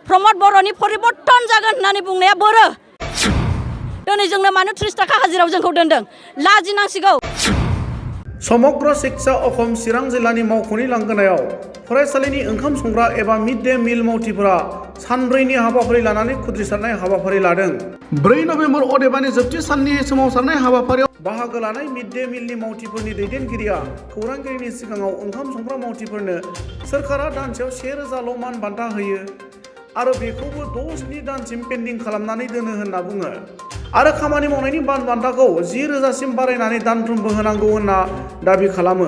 प्रमद बर'नि परिबर्तन जागोन होननानै बुंनाया बोरो दिनै जोंनो मानो 30 थाखा हाजिरायाव जोंखौ दोनदों लाजिनांसिगौ। समग्र शिक्षा अखम चिरां जिल्लानि मावख'नि लांगोनायाव फरायसालिनि ओंखाम संग्रा एबा मिड डे मिल मावथिफोरा सानब्रैनि हाबाफारि लानानै खुद्रिसारनाय हाबाफारि लादों। 4 नभेम्बर अदेबानि जोबथि साननि सोमावसारनाय हाबाफारियाव बाहागो लानाय मिड डे मिलनि मावथिफोरनि दैदेनगिरिया खौरांगिरिनि सिगाङाव ओंखाम संग्रा मावथिफोरनो सोरखारा दानसेयाव 1000ल' मान बान्था होयो आरो बेखौबो 6-7 दानसिम पेन्डिं खालामनानै दोनो होनना बुङो आरो खामानि मावनायनि मान बान्थाखौ 10,000सिम बारायनानै दानफ्रोमबो होनांगौ होनना दाबि खालामो।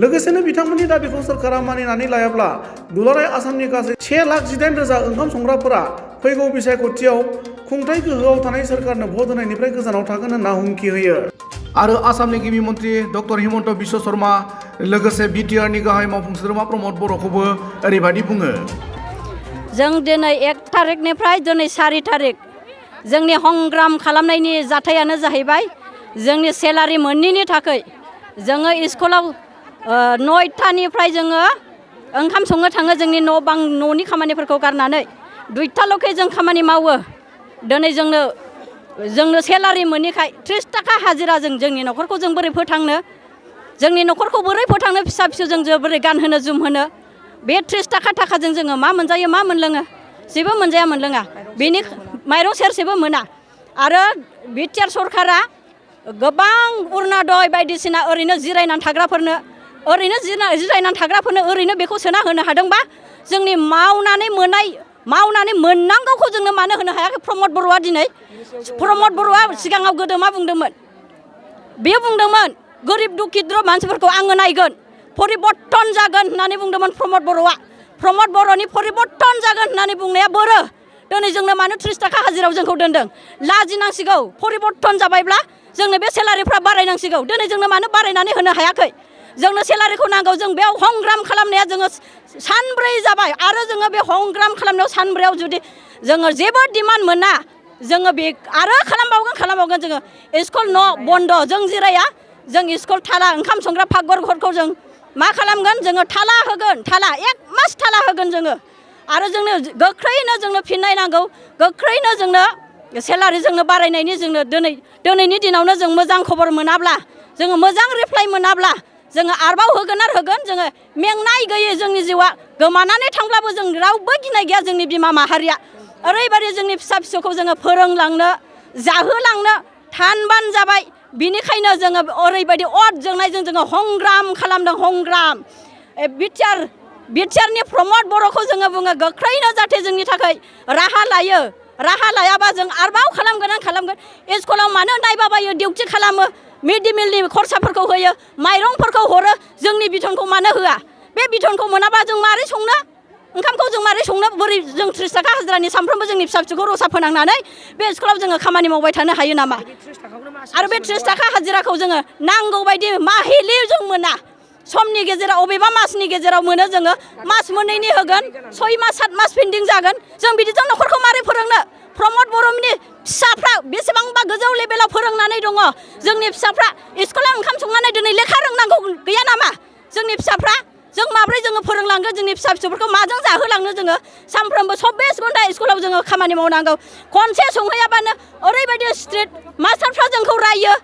लोगोसेनो बिथांमोननि दाबिखौ सोरखारा मानिनानै लायाब्ला दुलाराय आसामनि गासै 1,08,000 ओंखाम संग्राफोरा फैगौ बिसायख'थियाव खुंथाय गोहोआव थानाय सोरखारनो भट होनायनिफ्राय गोजानाव थागोन होनना हुमखि होयो। आरो आसामनि गिबि मन्त्रि डक्टर हिमन्त बिश्व शर्मा लोगोसे बिटिआरनि गाहाय मावफुं सोद्रोमा प्रमद बर'खौबो ओरैबायदि बुङो। जों दिनै 1 थारिखनिफ्राय दिनै 4 थारिख जोंनि हंग्राम खालामनायनि जाथायानो जाहैबाय जोंनि सेलारि मोनैनि थाखाय जोङो स्कुलाव 9थानिफ्राय जोङो ओंखाम संनो थाङो जोंनि न' बां न'नि खामानिफोरखौ गारनानै 2थाल'खै जों खामानि मावो। दिनै जोंनो सेलारि मोनैखाय 30 थाखा हाजिरा जोंनि न'खरखौ जों बोरै फोथांनो जोंनि न'खरखौ बोरै फोथांनो फिसा फिसौजों जों बोरै गानहोनो जोमहोनो बे 30 थाखाजों जोङो मा मोनजायो मा मोनलोङो जेबो मोनजाया मोनलोङा बेनि माइरं सेरसेबो मोना आरो बिटिआर सरकारा गोबां अरुण'दय बायदिसिना ओरैनो जिरायनानै थाग्राफोरनो ओरैनो बेखौ सोना होनो हादोंबा जोंनि मावनानै मोननांगौखौ जोंनो मानो होनो हायाखै प्रमद बर'आ दिनै प्रमद बर'आ सिगाङाव गोदो मा बुंदोंमोन बेयो बुंदोंमोन गोरिब दुखिद्र मानसिफोरखौ आङो नायगोन परिबर्तन जागोन होननानै बुंदोंमोन प्रमद बर'आ प्रमद बर'नि परिबर्तन जागोन होननानै बुंनाया बोरो दिनै जोंनो मानो 30 थाखा हाजिरायाव जोंखौ दोनदों लाजिनांसिगौ परिबर्तन जाबायब्ला जोंनो बे सेलारिफ्रा बारायनांसिगौ दिनै जोंनो मानो बारायनानै होनो हायाखै जोंनो सेलारिखौ नांगौ जों बेयाव हंग्राम खालामनाया जोङो सानब्रै जाबाय आरो जोङो बे हंग्राम खालामनायाव सानब्रैयाव जुदि जोङो जेबो डिमान्ड मोना जोङो बे आरो खालामबावगोन जोङो स्कुल न' बन्द जों जिराया जों स्कुल थाला ओंखाम संग्रा फाकघरखौ जों मा खालामगोन जोङो थाला होगोन 1 मास थाला होगोन जोङो आरो जोंनो गोख्रैनो जोंनो फिननाय नांगौ गोख्रैनो जोंनो सेलारि जोंनो बारायनायनि जोंनो दिनैनि दिनावनो जों मोजां खबर मोनाब्ला जोङो मोजां रिप्लाइ मोनाब्ला जोङो आरोबाव होगोन जोङो मेंनाय गैयै जोंनि जिउआ गोमानानै थांब्लाबो जों रावबो गिनाय गैया जोंनि बिमा माहारिया ओरैबायदि जोंनि फिसा फिसौखौ जोङो फोरोंलांनो जाहोलांनो थानबान जाबाय बिनिखायनो जोङो ओरैबायदि अर जोंनायजों जोङो हंग्राम खालामदों हंग्राम बिटिआरनि प्रमद बर'खौ जोङो बुङो गोख्रैनो जाहाथे जोंनि थाखाय राहा लायाबा जों आरोबाव खालामगोन स्कुलाव मानो नायबाबायो डिउटि खालामो मिड डे मिलनि खरसाफोरखौ होयो माइरंफोरखौ हरो जोंनि बिथनखौ मानो होआ बे बिथनखौ मोनाबा जों मारै संनो ओंखामखौ जों मारै संनो बोरै जों 30 थाखा हाजिरानि सानफ्रोमबो जोंनि फिसा फिसौखौ रसा फोनांनानै बे स्कुलाव जोङो खामानि मावबाय थानो हायो नामा आरो बे 30 थाखा हाजिराखौ जोङो नांगौ बायदि माहिलि जों मोना समनि गेजेराव अबेबा मासनि गेजेराव मोनो जोङो मास मोननैनि होगोन 6 मास 7 मास पेन्डिं जागोन जों बिदिजों न'खरखौ मारै फोरोंनो प्रमद बर'नि फिसाफ्रा बेसेबांबा गोजौ लेभेलाव फोरोंनानै दङ जोंनि फिसाफ्रा स्कुलाव ओंखाम संनानै दिनै लेखा रोंनांगौ गैया नामा जोंनि फिसाफ्रा जों माब्रै जोङो फोरोंलांगोन जोंनि फिसा फिसौफोरखौ माजों जाहोलांनो जोङो सानफ्रोमबो 24 घन्टा स्कुलाव जोङो खामानि मावनांगौ खनसे संहैयाबानो ओरैबायदि स्ट्रिक्ट मास्टारफ्रा जोंखौ रायो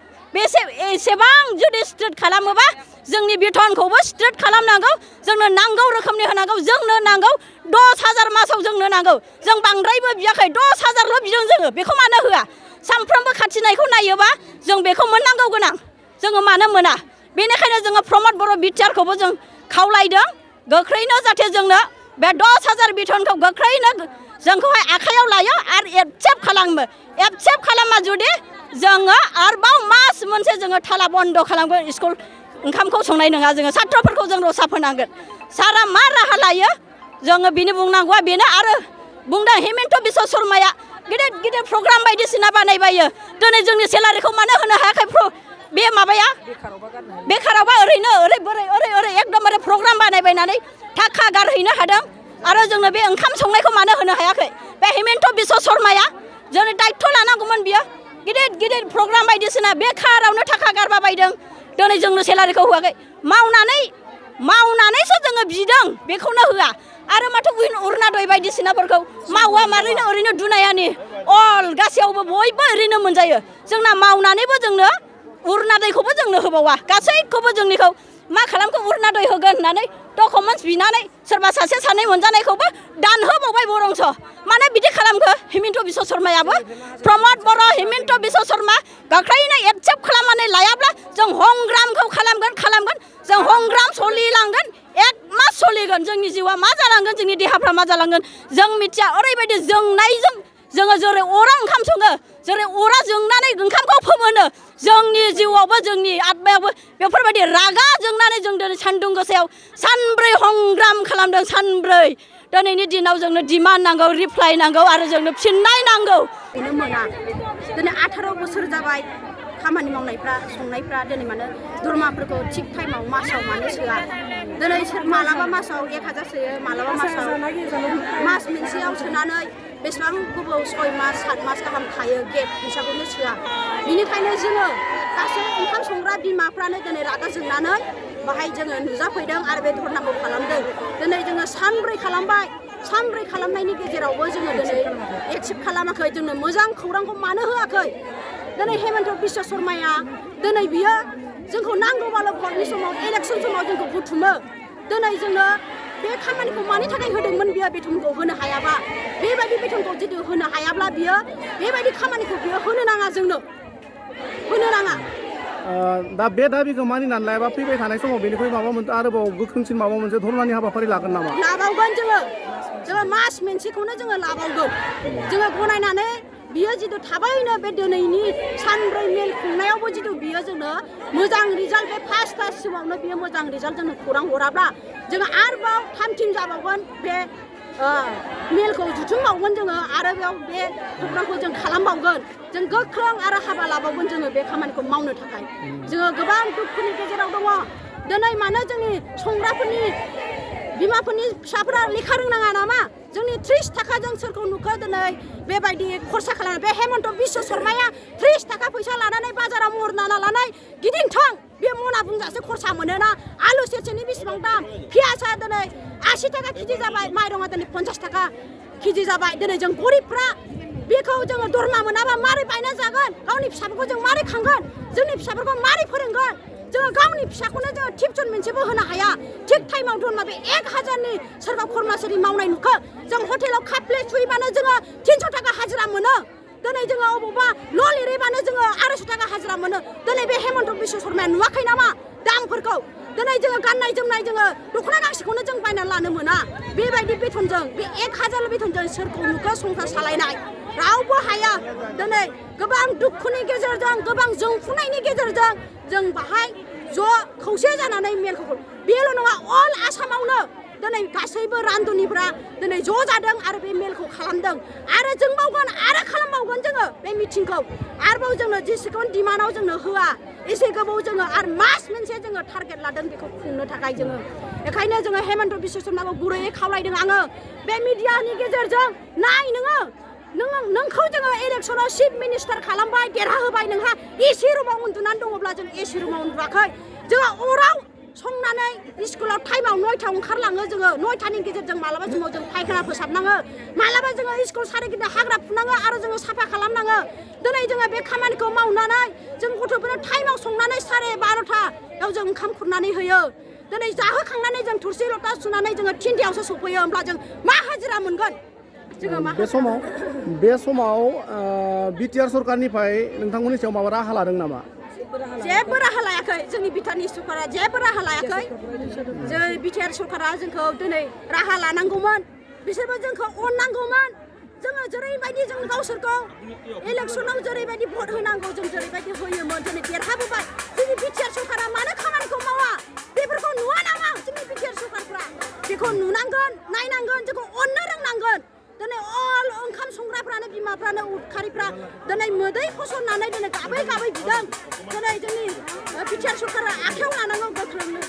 एसेबां जुदि स्ट्रिक्ट खालामोबा जोंनि बिथनखौबो स्ट्रिक्ट खालामनांगौ जोंनो नांगौ रोखोमनि होनांगौ जोंनो नांगौ 10,000 मासाव जोंनो नांगौ जों बांद्रायबो बियाखै 10,000ल' बिदों जोङो बेखौ मानो होआ सानफ्रोमबो खाथिनायखौ नायोबा जों बेखौ मोननांगौ गोनां जोङो मानो मोना बेनिखायनो जोङो प्रमद बर' बिटिआरखौबो जों खावलायदों गोख्रैनो जाहाथे जोंनो बे 10,000 बिथनखौ गोख्रैनो जोंखौहाय आखायाव लायो आरो एक्सेप्ट खालामा जुदि जोङो आरोबाव मास मोनसे जोङो थाला बन्द खालामगोन स्कुल ओंखामखौ संनाय नङा जोङो सात्रफोरखौ जों रसा फोनांगोन सारा मा राहा लायो जोङो बिनि बुंनांगौआ बेनो आरो बुंदों हिमन्त बिश्व शर्माया गिदिर प्रग्राम बायदिसिना बानायबायो दिनै जोंनि सेलारिखौ मानो होनो हायाखै बे माबाया बेखारावबा ओरैनो ओरै एकदमबारे प्रग्राम बानायबायनानै थाखा गारहैनो हादों आरो जोंनो बे ओंखाम संनायखौ मानो होनो हायाखै बे हिमन्त बिश्व शर्माया जोंनि दायित्व लानांगौमोन बियो गिदिर प्रग्राम बायदिसिना बेखारावनो थाखा गारबा बायदों दिनै जोंनो सेलारिखौ होआखै मावनानैसो जोङो बिदों बेखौनो होआ आरो माथो अरुणादय बायदिसिनाफोरखौ मावा मारैनो ओरैनो दुनायानि अल गासैयावबो बयबो ओरैनो मोनजायो जोंना मावनानैबो जोंनो अरुणादयखौबो जोंनो होबावा गासैखौबो जोंनिखौ मा खालामखो अरुणादय होगोन होननानै डकुमेन्टस बिनानै सोरबा सासे सानै मोनजानायखौबो दानहोबावबाय बरंसो माने बिदि खालामखो हिमन्त बिश्व शर्मायाबो प्रमद बर' हिमन्त बिश्व शर्मा गोख्रैनो एक्सेप्ट खालामनानै लायाब्ला जों हंग्रामखौ खालामगोन जों हंग्राम सोलिलांगोन 1 मास सोलिगोन जोंनि जिउआ मा जालांगोन जोंनि देहाफ्रा मा जालांगोन जों मिथिया ओरैबायदि जोंनायजों जोङो जेरै अरा ओंखाम सङो जेरै अरा जोंनानै ओंखामखौ फोमोनो जोंनि जिउआवबो जोंनि आत्मायावबो बेफोरबायदि रागा जोंनानै जों दिनै सान्दुं गोसायाव सानब्रै हंग्राम खालामदों सानब्रै दिनैनि दिनाव जोंनो डिमान्ड नांगौ रिप्लाइ नांगौ आरो जोंनो फिननाय नांगौ बेनो मोना दिनै 18 बोसोर जाबाय खामानि मावनायफ्रा संनायफ्रा दिनै माने दरमाफोरखौ थिग टाइमाव मासाव माने सोआ दिनै मालाबा मासाव 1000 सोयो मालाबा मासाव मास मोनसेयाव सोनानै बेसेबां गोबाव 6 मास 7 मास गाहाम थायो गेप फैसाखौनो सोआ बिनिखायनो जोङो गासै ओंखाम संग्रा बिमाफ्रानो दिनै रागा जोंनानै बाहाय जोङो नुजाफैदों आरो बे धरनाखौ खालामदों दिनै जोङो सानब्रै खालामबाय सानब्रै खालामनायनि गेजेरावबो जोङो दिनै एक्सेप्ट खालामाखै जोंनो मोजां खौरांखौ मानो होआखै दिनै हेमन्त बिश्व शर्माया दिनै बियो जोंखौ नांगौबाल' भटनि समाव इलेक्सन समाव जोंखौ बुथुमो दिनै जोंनो बे खामानिखौ मानि थाखाय होदोंमोन बियो बेथनखौ होनो हायाबा बेबायदि बेथनखौ जुदि होनो हायाब्ला बियो बेबायदि खामानिखौ बियो होनो नाङा जोंनो होनो नाङा दा बे दाबिखौ मानिनानै लायाबा फैबाय थानाय समाव बेनिख्रुइ माबा मोनसे आरोबाव गोख्रोंसिन माबा मोनसे धरनानि हाबाफारि लागोन नामा लाबावगोन जोङो मास मोनसेखौनो जोङो लाबावगोन जोङो गनायनानै बियो जितु थाबैनो बे दिनैनि सानब्रै मेल खुंनायावबो जितु बियो जोंनो मोजां रिजाल्ट बे फार्स्ट टाइमावनो बियो मोजां रिजाल्ट जोंनो खौरां हराब्ला जोङो आरोबाव थामथिम जाबावगोन बे मेलखौ जुथुमबावगोन जोङो आरो बेयाव बे प्रग्रामखौ जों खालामबावगोन जों गोख्रों आरो हाबा लाबावगोन जोङो बे खामानिखौ मावनो थाखाय जोङो गोबां दुखुनि गेजेराव दङ दिनै मानो जोंनि संग्राफोरनि बिमाफोरनि फिसाफोरा लेखा रोंनाङा नामा जोंनि 30 थाखाजों सोरखौ नुखो दिनै बेबायदि खरसा खालामो बे हेमन्त बिश्व शर्माया 30 थाखा फैसा लानानै बाजाराव मरना लानानै गिदिंथों बे मना बुंजासे खरसा मोनोना आलु सेरसेनि बेसेबां दाम पियासा दिनै 80 थाखा केजि जाबाय माइरङा दिनै 50 थाखा केजि जाबाय दिनै जों गरिबफ्रा बेखौ जोङो दरमा मोनाबा मारै बायना जागोन गावनि फिसाफोरखौ जों मारै खांगोन जोंनि फिसाफोरखौ मारै फोरोंगोन जोङो गावनि फिसाखौनो जोङो टिपसन मोनसेबो होनो हाया थिग टाइमाव दोनबा बे 1000नि सोरबा कर्मचारि मावनाय नुखो जों हटेलाव काप प्लेट सुयोबानो जोङो 300 थाखा हाजिरा मोनो दिनै जोङो अबावबा न' लिरैबानो जोङो 250 थाखा हाजिरा मोनो दिनै बे हेमन्त बिश्व शर्माया नुवाखै नामा दामफोरखौ दिनै जोङो गाननाय जोमनाय जोङो दख'ना गांसेखौनो जों बायनानै लानो मोना बेबायदि बेथनजों बे 1000 बेथनजों सोरखौ नुखो संसार सालायनाय रावबो हाया दिनै गोबां दुखुनि गेजेरजों गोबां जोंफुनायनि गेजेरजों जों बाहाय ज' खौसे जानानै मेलखौ बेल' नङा अल आसामावनो दिनै गासैबो रान्दनिफ्रा दिनै ज' जादों आरो बे मेलखौ खालामदों आरो जों मावगोन आरो खालामबावगोन जोङो बे मिटिंखौ आरोबाव जोंनो जेसेबां डिमान्डआव जोंनो होआ एसे गोबाव जोङो आरो मास मोनसे जोङो टारगेट लादों बेखौ खुंनो थाखाय जोङो बेखायनो जोङो हेमन्त बिश्व शर्माखौ गुरैयै खावलायदों आङो बे मिडियानि गेजेरजों नाय नोंखौ जोङो इलेक्सनाव चिफ मिनिस्टार खालामबाय देरहाहोबाय नोंहा एसि रुमाव उन्दुनानै दङब्ला जों एसि रुमाव उन्दुवाखै जोङो अराव संनानै स्कुलाव टाइमाव 9टायाव ओंखारलाङो जोङो 9टानि गेजेरजों मालाबा समाव जों फायखाना फोसाबनाङो मालाबा जोङो स्कुल सारिगिदिं हाग्रा फुनाङो आरो जोङो साफा खालामनाङो दिनै जोङो बे खामानिखौ मावनानै जों गथ'फोरनो टाइमाव संनानै 12:30याव जों ओंखाम खुरनानै होयो दिनै जाहोखांनानै जों थोरसि लथा सुनानै जोङो 3टायावसो सफैयो होमब्ला जों मा हाजिरा मोनगोन बे समाव बिटिआर सरकारनिफ्राय नोंथांमोननि सायाव माबा राहा लादों नामा जेबो राहा लायाखै जोंनि बिटिआरनि सरकारा जेबो राहा लायाखै जों बिटिआर सरकारा जोंखौ दिनै राहा लानांगौमोन बिसोरबो जोंखौ अननांगौमोन जोङो जेरैबायदि जों गावसोरखौ इलेक्सनाव जेरैबायदि भट होनांगौ जों जेरैबायदि होयोमोन दिनै देरहाबोबाय जोंनि बिटिआर सरकारा मानो खामानिखौ मावा बेफोरखौ नुवा नामा जोंनि बिटिआर सरकारफ्रा बेखौ नुनांगोन नायनांगोन जोंखौ अननो रोंनांगोन दिनै अल ओंखाम संग्राफ्रानो बिमाफ्रानो उदखारिफ्रा दिनै मोदै फसरनानै दिनै गाबै गाबै बिदों दिनै जोंनि बिटिआर सरकारा आखायाव लानांगौ गोख्रोंनो